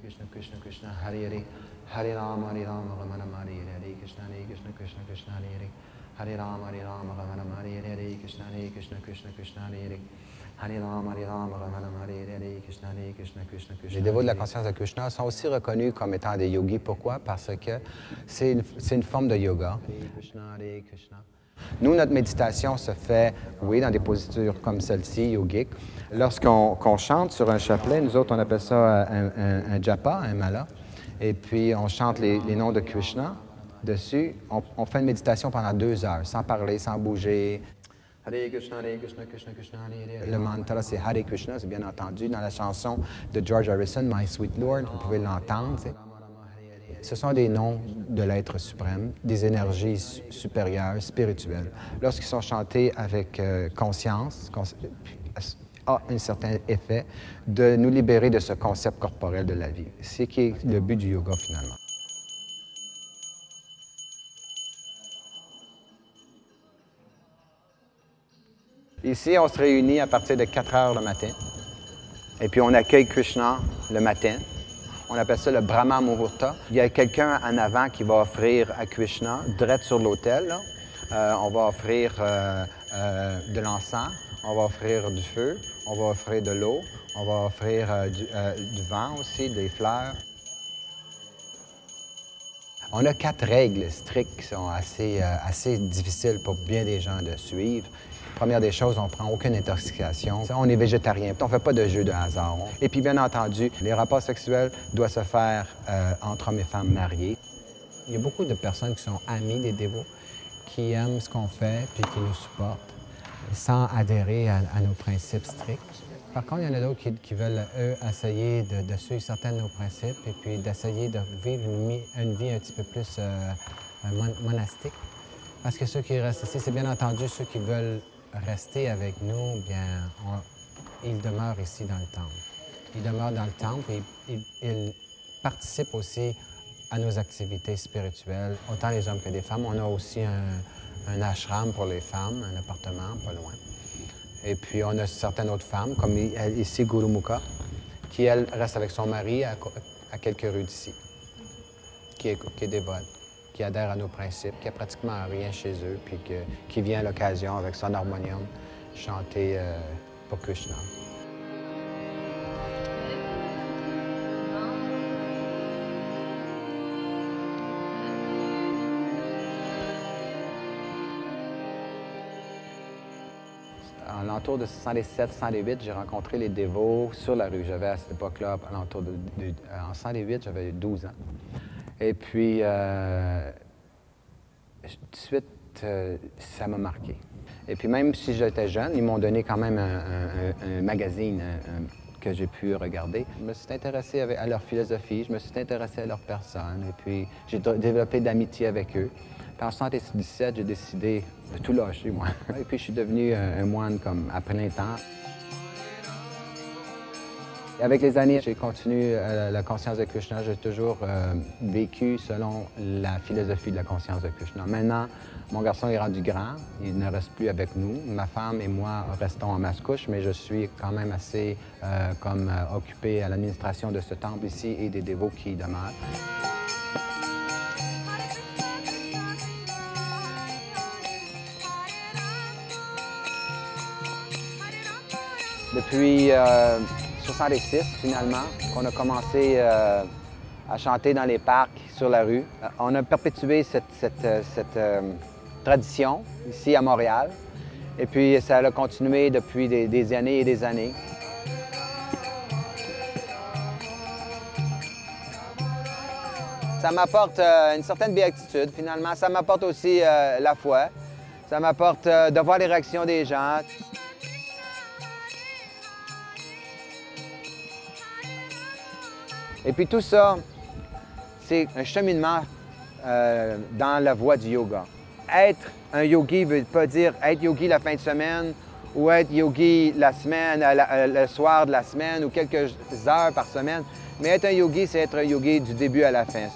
Krishna, Krishna Krishna, Hare Hare, Hare Rama, Hare Rama, Rama Rama, Hare Hare, Hare Krishna, Krishna Krishna, Hare Hare, Hare Rama, Rama Rama, Hare Hare, Hare Krishna, Krishna Krishna, Hare Hare. Hare Rama, Rama Rama, Hare Hare, Krishna, Krishna Krishna. Les dévots de la conscience de Krishna sont aussi reconnus comme étant des yogis. Pourquoi? Parce que c'est une forme de yoga. Nous, notre méditation se fait, oui, dans des postures comme celle-ci, yogiques. Lorsqu'on chante sur un chapelet, nous autres, on appelle ça un japa, un mala. Et puis, on chante les noms de Krishna dessus. On fait une méditation pendant 2 heures, sans parler, sans bouger. Hare Krishna, Krishna Krishna, Hare Hare. Le mantra, c'est Hare Krishna, c'est bien entendu. Dans la chanson de George Harrison, My Sweet Lord, vous pouvez l'entendre. Ce sont des noms de l'être suprême, des énergies supérieures, spirituelles. Lorsqu'ils sont chantés avec conscience, a un certain effet de nous libérer de ce concept corporel de la vie. C'est qui est le but du yoga, finalement. Ici, on se réunit à partir de 4 heures le matin. Et puis, on accueille Krishna le matin. On appelle ça le Brahma Muhurta. Il y a quelqu'un en avant qui va offrir à Krishna, direct sur l'autel. On va offrir de l'encens, on va offrir du feu, on va offrir de l'eau, on va offrir du vent aussi, des fleurs. On a 4 règles strictes qui sont assez difficiles pour bien des gens de suivre. Première des choses, on ne prend aucune intoxication. On est végétarien, on ne fait pas de jeu de hasard. Et puis, bien entendu, les rapports sexuels doivent se faire entre hommes et femmes mariés. Il y a beaucoup de personnes qui sont amies des dévots, qui aiment ce qu'on fait puis qui nous supportent, sans adhérer à nos principes stricts. Par contre, il y en a d'autres qui veulent, eux, essayer de suivre certains de nos principes et puis d'essayer de vivre une vie un petit peu plus monastique. Parce que ceux qui restent ici, c'est bien entendu ceux qui veulent rester avec nous, bien, ils demeurent ici dans le temple. Ils demeurent dans le temple et ils participent aussi à nos activités spirituelles, autant les hommes que les femmes. On a aussi un ashram pour les femmes, un appartement pas loin. Et puis, on a certaines autres femmes, comme ici Gurumukha, qui, elle, reste avec son mari à quelques rues d'ici, qui est dévote, qui adhère à nos principes, qui a pratiquement rien chez eux, puis qui vient à l'occasion avec son harmonium chanter pour Krishna. À l'entour de 107, 108, j'ai rencontré les dévots sur la rue. J'avais à cette époque-là, en 108, j'avais 12 ans. Et puis, tout de suite, ça m'a marqué. Et puis, même si j'étais jeune, ils m'ont donné quand même un magazine que j'ai pu regarder. Je me suis intéressé à leur philosophie, je me suis intéressé à leur personne, et puis j'ai développé d'amitié avec eux. Puis en 1977, j'ai décidé de tout lâcher, moi. Et puis, je suis devenu un moine comme à plein temps. Et avec les années, j'ai continué la conscience de Krishna. J'ai toujours vécu selon la philosophie de la conscience de Krishna. Maintenant, mon garçon est rendu grand, il ne reste plus avec nous. Ma femme et moi restons à Mascouche, mais je suis quand même assez occupé à l'administration de ce temple ici et des dévots qui y demeurent. Depuis 1966, finalement, qu'on a commencé à chanter dans les parcs, sur la rue. On a perpétué cette tradition ici à Montréal. Et puis, ça a continué depuis des années et des années. Ça m'apporte une certaine béatitude, finalement. Ça m'apporte aussi la foi. Ça m'apporte de voir les réactions des gens. Et puis tout ça, c'est un cheminement dans la voie du yoga. Être un yogi ne veut pas dire être yogi la fin de semaine ou être yogi la semaine, le soir de la semaine ou quelques heures par semaine. Mais être un yogi, c'est être un yogi du début à la fin.